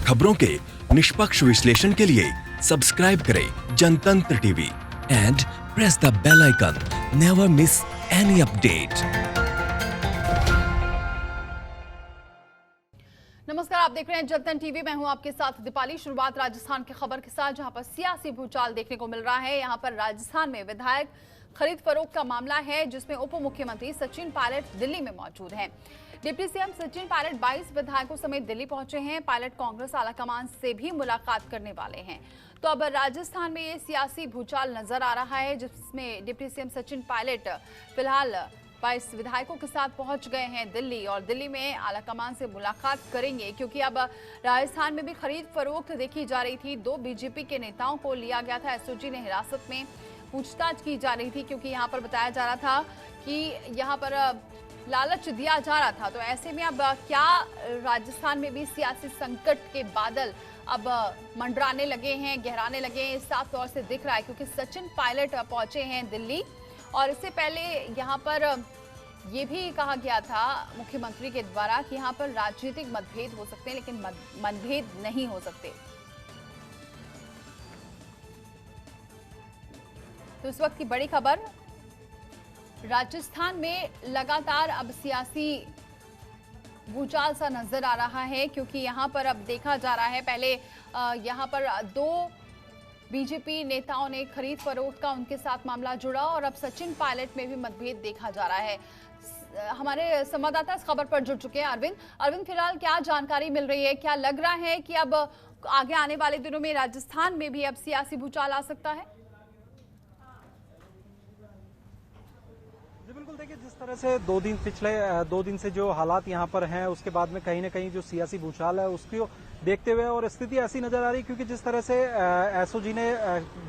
खबरों के निष्पक्ष विश्लेषण के लिए सब्सक्राइब करें Jantantra TV and press the bell icon. Never miss any update. नमस्कार, आप देख रहे हैं जनतंत्र टीवी। मैं हूं आपके साथ दीपाली। शुरुआत राजस्थान की खबर के साथ, जहां पर सियासी भूचाल देखने को मिल रहा है। यहां पर राजस्थान में विधायक खरीद फरोख्त का मामला है, जिसमें उप मुख्यमंत्री सचिन पायलट दिल्ली में मौजूद हैं। डिप्टी सीएम सचिन पायलट 22 विधायकों समेत दिल्ली पहुंचे हैं। पायलट कांग्रेस आलाकमान से भी मुलाकात करने वाले हैं। तो अब राजस्थान में ये सियासी भूचाल नजर आ रहा है, जिसमें डिप्टी सीएम सचिन पायलट फिलहाल 22 विधायकों के साथ पहुंच गए हैं दिल्ली, और दिल्ली में आलाकमान से मुलाकात करेंगे, क्योंकि अब राजस्थान में भी खरीद फरोख्त देखी जा रही थी। 2 बीजेपी के नेताओं को लिया गया था, एसओजी ने हिरासत में पूछताछ की जा रही थी, क्योंकि यहां पर बताया जा रहा था कि यहां पर लालच दिया जा रहा था। तो ऐसे में अब क्या राजस्थान में भी सियासी संकट के बादल अब मंडराने लगे हैं, गहराने लगे हैं, साफ तौर से दिख रहा है, क्योंकि सचिन पायलट पहुंचे हैं दिल्ली। और इससे पहले यहां पर ये भी कहा गया था मुख्यमंत्री के द्वारा कि यहां पर राजनीतिक मतभेद हो सकते हैं, लेकिन मतभेद नहीं हो सकते। तो इस वक्त की बड़ी खबर, राजस्थान में लगातार अब सियासी भूचाल सा नजर आ रहा है, क्योंकि यहां पर अब देखा जा रहा है, पहले यहां पर 2 बीजेपी नेताओं ने खरीद फरोख्त का उनके साथ मामला जुड़ा, और अब सचिन पायलट में भी मतभेद देखा जा रहा है। हमारे संवाददाता इस खबर पर जुड़ चुके हैं अरविंद, फिलहाल क्या जानकारी मिल रही है? क्या लग रहा है कि अब आगे आने वाले दिनों में राजस्थान में भी अब सियासी भूचाल आ सकता है? बिल्कुल, देखिए जिस तरह से पिछले 2 दिन से जो हालात यहाँ पर हैं, उसके बाद में कहीं ना कहीं जो सियासी भूचाल है उसको देखते हुए और स्थिति ऐसी नजर आ रही, क्योंकि जिस तरह से एसओजी ने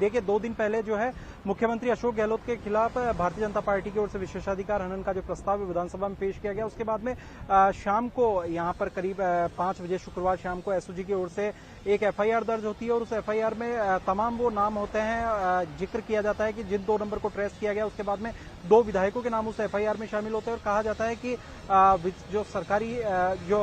देखिए 2 दिन पहले जो है मुख्यमंत्री अशोक गहलोत के खिलाफ भारतीय जनता पार्टी की ओर से विशेषाधिकार हनन का जो प्रस्ताव विधानसभा में पेश किया गया, उसके बाद में शाम को यहाँ पर करीब 5 बजे शुक्रवार शाम को एसओजी की ओर से एक एफआईआर दर्ज होती है, और उस एफआईआर में तमाम वो नाम होते हैं, जिक्र किया जाता है कि जिन 2 नंबर को ट्रेस किया गया, उसके बाद में 2 विधायकों के नाम उस एफआईआर में शामिल होते हैं, और कहा जाता है कि जो सरकारी जो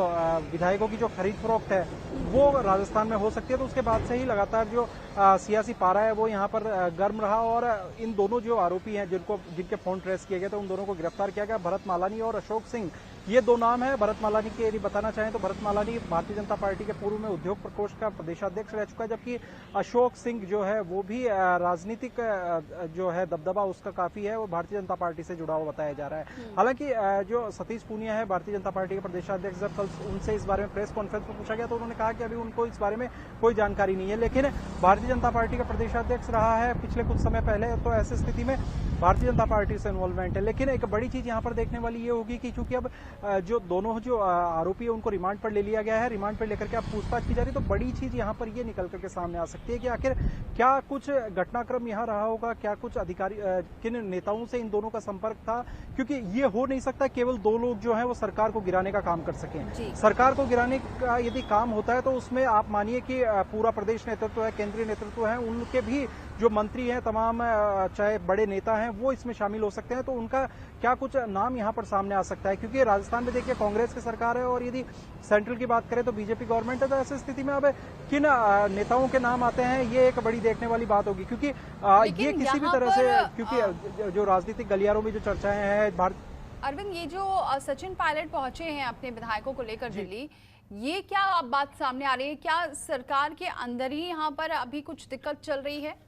विधायकों की जो खरीद फरोख्त है वो राजस्थान में हो सकती है। तो उसके बाद से ही लगातार जो सियासी पारा है वो यहाँ पर गर्म रहा, और इन दोनों जो आरोपी हैं जिनके फोन ट्रेस किए गए थे, उन दोनों को गिरफ्तार किया गया। भरत मालानी और अशोक सिंह, ये 2 नाम है। भरत मालानी के यदि बताना चाहें तो भरत मालानी भारतीय जनता पार्टी के पूर्व में उद्योग प्रकोष्ठ का प्रदेशाध्यक्ष रह चुका है, जबकि अशोक सिंह जो है वो भी राजनीतिक जो है दबदबा उसका काफी है, वो भारतीय जनता पार्टी से जुड़ा हुआ बताया जा रहा है। हालांकि जो सतीश पूनिया है भारतीय जनता पार्टी के प्रदेशाध्यक्ष, जब कल उनसे इस बारे में प्रेस कॉन्फ्रेंस में पूछा गया तो उन्होंने कहा कि अभी उनको इस बारे में कोई जानकारी नहीं है, लेकिन भारतीय जनता पार्टी का प्रदेशाध्यक्ष रहा है पिछले कुछ समय पहले, तो ऐसी स्थिति में भारतीय जनता पार्टी से इन्वॉल्वमेंट है। लेकिन एक बड़ी चीज यहाँ पर देखने वाली ये होगी कि चूंकि अब जो दोनों जो आरोपी है उनको रिमांड पर ले लिया गया है, रिमांड पर लेकर के अब पूछताछ की जा रही है, तो बड़ी चीज यहाँ पर ये निकल करके सामने आ सकती है कि आखिर क्या कुछ घटनाक्रम यहाँ रहा होगा, क्या कुछ अधिकारी किन नेताओं से इन दोनों का संपर्क था, क्योंकि ये हो नहीं सकता केवल 2 लोग जो है वो सरकार को गिराने का काम कर सकें। सरकार को गिराने का यदि काम होता है तो उसमें आप मानिए कि पूरा प्रदेश नेतृत्व है, केंद्रीय नेतृत्व है, उनके भी जो मंत्री हैं, तमाम चाहे बड़े नेता हैं, वो इसमें शामिल हो सकते हैं। तो उनका क्या कुछ नाम यहाँ पर सामने आ सकता है, क्योंकि राजस्थान में देखिए कांग्रेस की सरकार है, और यदि सेंट्रल की बात करें तो बीजेपी गवर्नमेंट है। तो ऐसी स्थिति में अब किन नेताओं के नाम आते हैं, ये एक बड़ी देखने वाली बात होगी, क्योंकि ये किसी भी तरह से, क्योंकि जो राजनीतिक गलियारों में जो चर्चाएं हैं अरविंद, ये जो सचिन पायलट पहुंचे हैं अपने विधायकों को लेकर दिल्ली, ये क्या अब बात सामने आ रही है? क्या सरकार के अंदर ही यहाँ पर अभी कुछ दिक्कत चल रही है?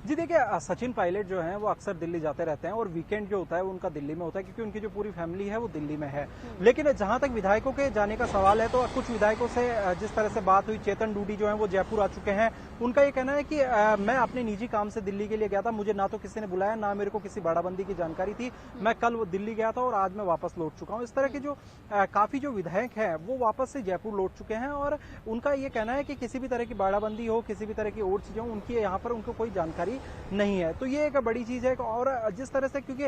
जी देखिए, सचिन पायलट जो हैं वो अक्सर दिल्ली जाते रहते हैं, और वीकेंड जो होता है वो उनका दिल्ली में होता है, क्योंकि उनकी जो पूरी फैमिली है वो दिल्ली में है। लेकिन जहां तक विधायकों के जाने का सवाल है, तो कुछ विधायकों से जिस तरह से बात हुई, चेतन डूडी जो है वो जयपुर आ चुके हैं। उनका ये कहना है कि मैं अपने निजी काम से दिल्ली के लिए गया था, मुझे ना तो किसी ने बुलाया, ना मेरे को किसी बाड़ाबंदी की जानकारी थी, मैं कल वो दिल्ली गया था और आज मैं वापस लौट चुका हूँ। इस तरह के जो काफी जो विधायक हैं वो वापस से जयपुर लौट चुके हैं, और उनका ये कहना है कि किसी भी तरह की बाड़ाबंदी हो, किसी भी तरह की और चीजें हो, उनकी यहाँ पर उनको कोई जानकारी जानकारी नहीं है। तो ये एक बड़ी चीज है। और जिस तरह से, क्योंकि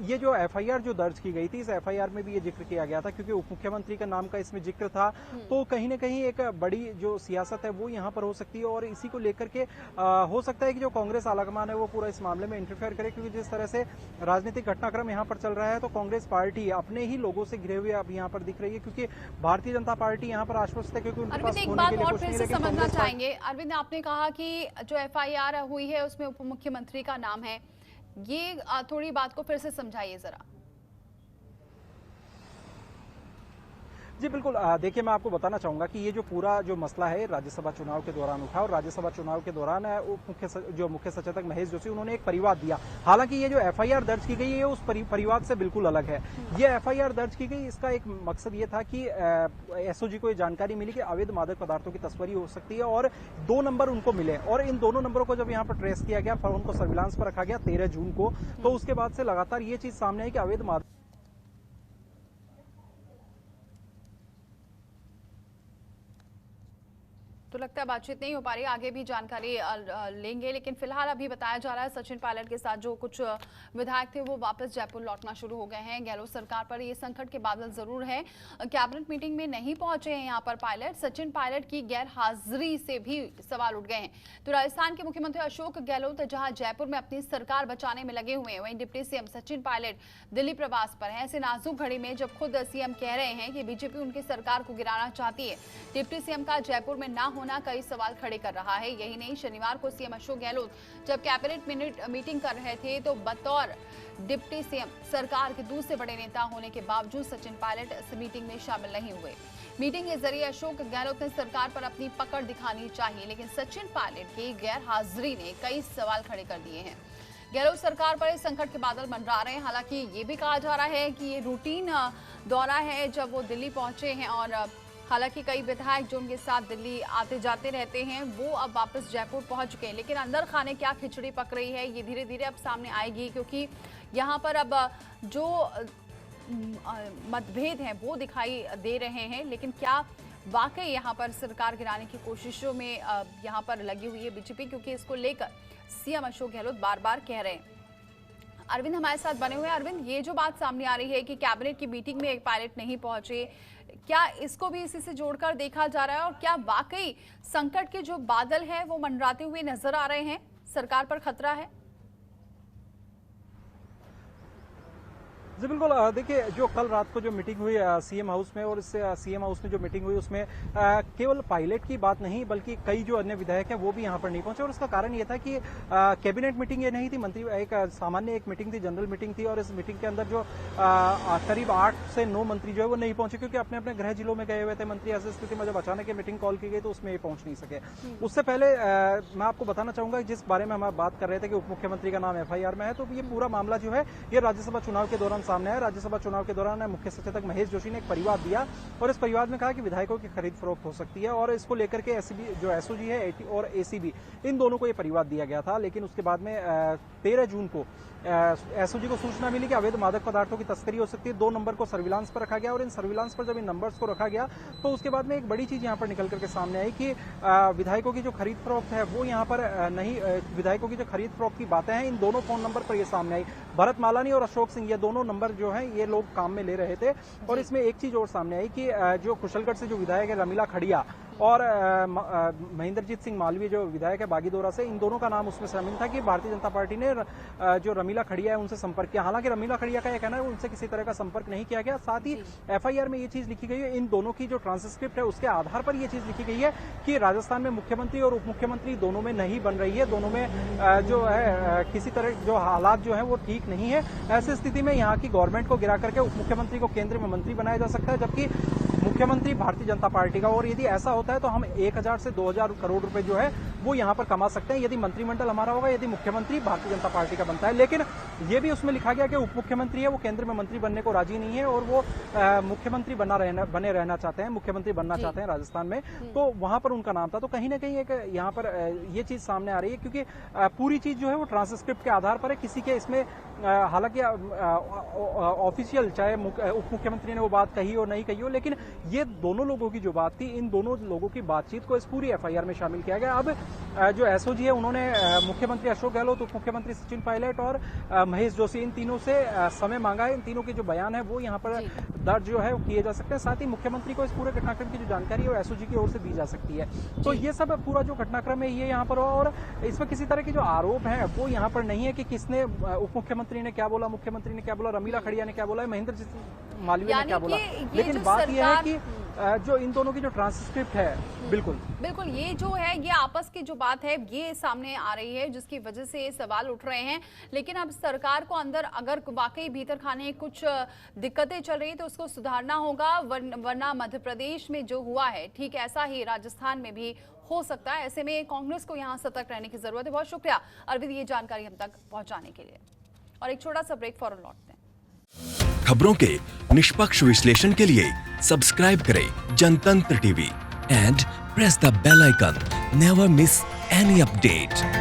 ये जो एफआईआर जो दर्ज की गई थी, इस एफआईआर में भी ये जिक्र किया गया था, क्योंकि उप मुख्यमंत्री का नाम का इसमें जिक्र था, तो कहीं ना कहीं एक बड़ी जो सियासत है वो यहाँ पर हो सकती है। और इसी को लेकर के हो सकता है कि जो कांग्रेस आलाकमान है वो पूरा इस मामले में इंटरफेयर करे, क्योंकि जिस तरह से राजनीतिक घटनाक्रम यहाँ पर चल रहा है, तो कांग्रेस पार्टी अपने ही लोगों से घिरे हुए अब यहाँ पर दिख रही है, क्योंकि भारतीय जनता पार्टी यहाँ पर आश्वस्त है, क्योंकि उनके पास एक होने बात के लिए और कुछ फिर नहीं। से लेकिन समझना कांग्रेस चाहेंगे अरविंद, आपने कहा कि जो एफआईआर हुई है उसमें उप मुख्यमंत्री का नाम है, ये थोड़ी बात को फिर से समझाइए जरा। जी बिल्कुल, देखिए मैं आपको बताना चाहूंगा कि ये जो पूरा जो मसला है राज्यसभा चुनाव के दौरान उठा, और राज्यसभा चुनाव के दौरान जो मुख्य सचेतक महेश जोशी, उन्होंने एक परिवाद दिया। हालांकि ये जो एफआईआर दर्ज की गई है उस परिवाद से बिल्कुल अलग है। ये एफआईआर दर्ज की गई, इसका एक मकसद ये था कि एसओजी को ये जानकारी मिली कि अवैध मादक पदार्थों की तस्करी हो सकती है, और 2 नंबर उनको मिले, और इन दोनों नंबरों को जब यहाँ पर ट्रेस किया गया, फिर उनको सर्विलांस पर रखा गया 13 जून को, तो उसके बाद से लगातार ये चीज सामने आई कि अवैध मादक तो लगता है बातचीत नहीं हो पा रही, आगे भी जानकारी लेंगे, लेकिन फिलहाल अभी बताया जा रहा है सचिन पायलट के साथ जो कुछ विधायक थे वो वापस जयपुर लौटना शुरू हो गए हैं। गहलोत सरकार पर ये संकट के बादल जरूर है। कैबिनेट मीटिंग में नहीं पहुंचे हैं यहाँ पर पायलट, सचिन पायलट की गैर हाजिरी से भी सवाल उठ गए हैं। तो राजस्थान के मुख्यमंत्री अशोक गहलोत जहां जयपुर में अपनी सरकार बचाने में लगे हुए हैं, वहीं डिप्टी सीएम सचिन पायलट दिल्ली प्रवास पर हैं। ऐसे नाजुक घड़ी में जब खुद सीएम कह रहे हैं कि बीजेपी उनकी सरकार को गिराना चाहती है, डिप्टी सीएम का जयपुर में ना होना कई सवाल खड़े कर रहा है। यही नहीं, शनिवार को सीएम अशोक गहलोत जब कैबिनेट मीटिंग कर रहे थे तो बतौर डिप्टी सीएम सरकार के दूसरे बड़े नेता होने के बावजूद सचिन पायलट इस मीटिंग में शामिल नहीं हुए। मीटिंग के जरिए अशोक गहलोत ने सरकार पर अपनी पकड़ दिखानी चाहिए, लेकिन सचिन पायलट की गैर हाजिरी ने कई सवाल खड़े कर दिए हैं। गहलोत सरकार पर इस संकट के बादल मंडरा रहे हैं। हालांकि ये भी कहा जा रहा है कि ये रूटीन दौरा है जब वो दिल्ली पहुंचे हैं, और हालांकि कई विधायक जो उनके साथ दिल्ली आते जाते रहते हैं वो अब वापस जयपुर पहुंच चुके हैं। लेकिन अंदर खाने क्या खिचड़ी पक रही है ये धीरे धीरे अब सामने आएगी, क्योंकि यहाँ पर अब जो मतभेद हैं वो दिखाई दे रहे हैं। लेकिन क्या वाकई यहाँ पर सरकार गिराने की कोशिशों में यहाँ पर लगी हुई है बीजेपी, क्योंकि इसको लेकर सीएम अशोक गहलोत बार बार कह रहे हैं। अरविंद हमारे साथ बने हुए हैं। अरविंद, ये जो बात सामने आ रही है कि कैबिनेट की मीटिंग में एक पायलट नहीं पहुंचे, क्या इसको भी इसी से जोड़कर देखा जा रहा है, और क्या वाकई संकट के जो बादल हैं वो मंडराते हुए नजर आ रहे हैं, सरकार पर खतरा है? जी बिल्कुल, देखिए जो कल रात को जो मीटिंग हुई सीएम हाउस में, और इससे सीएम हाउस में जो मीटिंग हुई उसमें केवल पायलट की बात नहीं बल्कि कई जो अन्य विधायक हैं वो भी यहां पर नहीं पहुंचे। और उसका कारण ये था कि कैबिनेट मीटिंग ये नहीं थी, मंत्री एक सामान्य एक मीटिंग थी, जनरल मीटिंग थी, और इस मीटिंग के अंदर जो करीब 8 से 9 मंत्री जो है वो नहीं पहुंचे, क्योंकि अपने अपने गृह जिलों में गए हुए थे मंत्री। ऐसी स्थिति में जब अचानक मीटिंग कॉल की गई तो उसमें ये पहुंच नहीं सके। उससे पहले मैं आपको बताना चाहूंगा जिस बारे में हम बात कर रहे थे कि उप मुख्यमंत्री का नाम एफआईआर में है, तो ये पूरा मामला जो है ये राज्यसभा चुनाव के दौरान सामने आया। राज्यसभा चुनाव के दौरान मुख्य सचेतक महेश जोशी ने एक परिवाद दिया, और इस परिवाद में कहा कि विधायकों की खरीद फरोख्त हो सकती है, और इसको लेकर के एसीबी जो एसओजी है और एसीबी, इन दोनों को ये परिवाद दिया गया था। लेकिन उसके बाद में 13 जून को एसओजी को सूचना मिली कि अवैध मादक पदार्थों की तस्करी हो सकती है। 2 नंबर को सर्विलांस पर रखा गया, और इन सर्विलांस पर जब इन नंबर्स को रखा गया तो उसके बाद में एक बड़ी चीज यहाँ पर निकल करके सामने आई कि विधायकों की जो खरीद फरोख्त है वो यहाँ पर नहीं, विधायकों की जो खरीद फरोख्त की बातें हैं इन दोनों फोन नंबर पर ये सामने आई। भरत मालानी और अशोक सिंह, ये दोनों नंबर जो है ये लोग काम में ले रहे थे। और इसमें एक चीज और सामने आई कि जो कुशलगढ़ से जो विधायक है रमीला खड़िया और महेंद्रजीत सिंह मालवीय जो विधायक है बागीदोरा से, इन दोनों का नाम उसमें शामिल था कि भारतीय जनता पार्टी ने जो रमीला खड़िया है उनसे संपर्क किया। हालांकि रमीला खड़िया का यह कहना है उनसे किसी तरह का संपर्क नहीं किया गया। साथ ही एफआईआर में ये चीज लिखी गई है, इन दोनों की जो ट्रांसक्रिप्ट है उसके आधार पर यह चीज लिखी गई है कि राजस्थान में मुख्यमंत्री और उप मुख्यमंत्री दोनों में नहीं बन रही है, दोनों में जो है किसी तरह जो हालात जो है वो ठीक नहीं है। ऐसी स्थिति में यहाँ की गवर्नमेंट को गिरा करके उप मुख्यमंत्री को केंद्र में मंत्री बनाया जा सकता है, जबकि मुख्यमंत्री भारतीय जनता पार्टी का। और यदि ऐसा होता है तो हम 1000 से 2000 करोड़ रुपए जो है वो यहाँ पर कमा सकते हैं यदि मंत्रिमंडल हमारा होगा, यदि मुख्यमंत्री भारतीय जनता पार्टी का बनता है। लेकिन ये भी उसमें लिखा गया कि उप मुख्यमंत्री है वो केंद्र में मंत्री बनने को राजी नहीं है, और वो मुख्यमंत्री बने रहना चाहते हैं, मुख्यमंत्री बनना चाहते हैं राजस्थान में। तो वहां पर उनका नाम था। तो कहीं ना कहीं एक यहाँ पर ये चीज सामने आ रही है, क्योंकि पूरी चीज जो है वो ट्रांसक्रिप्ट के आधार पर है, किसी के इसमें हालांकि ऑफिशियल, चाहे उप मुख्यमंत्री ने वो बात कही हो नहीं कही हो, लेकिन ये दोनों लोगों की जो बात थी, इन दोनों लोगों की बातचीत को इस पूरी एफआईआर में शामिल किया गया। अब जो एसओजी है उन्होंने मुख्यमंत्री अशोक गहलोत, उप मुख्यमंत्री सचिन पायलट और महेश जोशी, इन तीनों से समय मांगा है। इन तीनों के जो बयान है वो यहाँ पर दर्ज जो है किए जा सकते हैं। साथ ही मुख्यमंत्री को इस पूरे घटनाक्रम की जो जानकारी है वो एसओजी की ओर से दी जा सकती है। तो ये सब पूरा जो घटनाक्रम है ये यहाँ पर, और इसमें किसी तरह के जो आरोप है वो यहाँ पर नहीं है कि किसने, उप मुख्यमंत्री ने क्या बोला, मुख्यमंत्री ने क्या बोला, रमीला खड़िया ने क्या बोला, महेंद्र मालवीय ने क्या बोला। लेकिन बात यह है कि जो इन दोनों की जो ट्रांसक्रिप्ट है, बिल्कुल ये जो है ये आपस की जो बात है ये सामने आ रही है, जिसकी वजह से ये सवाल उठ रहे हैं। लेकिन अब सरकार को अंदर अगर वाकई भीतर खाने कुछ दिक्कतें चल रही है तो उसको सुधारना होगा, वरना मध्य प्रदेश में जो हुआ है ठीक ऐसा ही राजस्थान में भी हो सकता है। ऐसे में कांग्रेस को यहाँ सतर्क रहने की जरूरत है। बहुत शुक्रिया अरविंद ये जानकारी हम तक पहुंचाने के लिए। और एक छोटा सा ब्रेक, फौरन लौटते हैं। खबरों के निष्पक्ष विश्लेषण के लिए सब्सक्राइब करें Jantantra TV and press the bell icon. Never miss any update.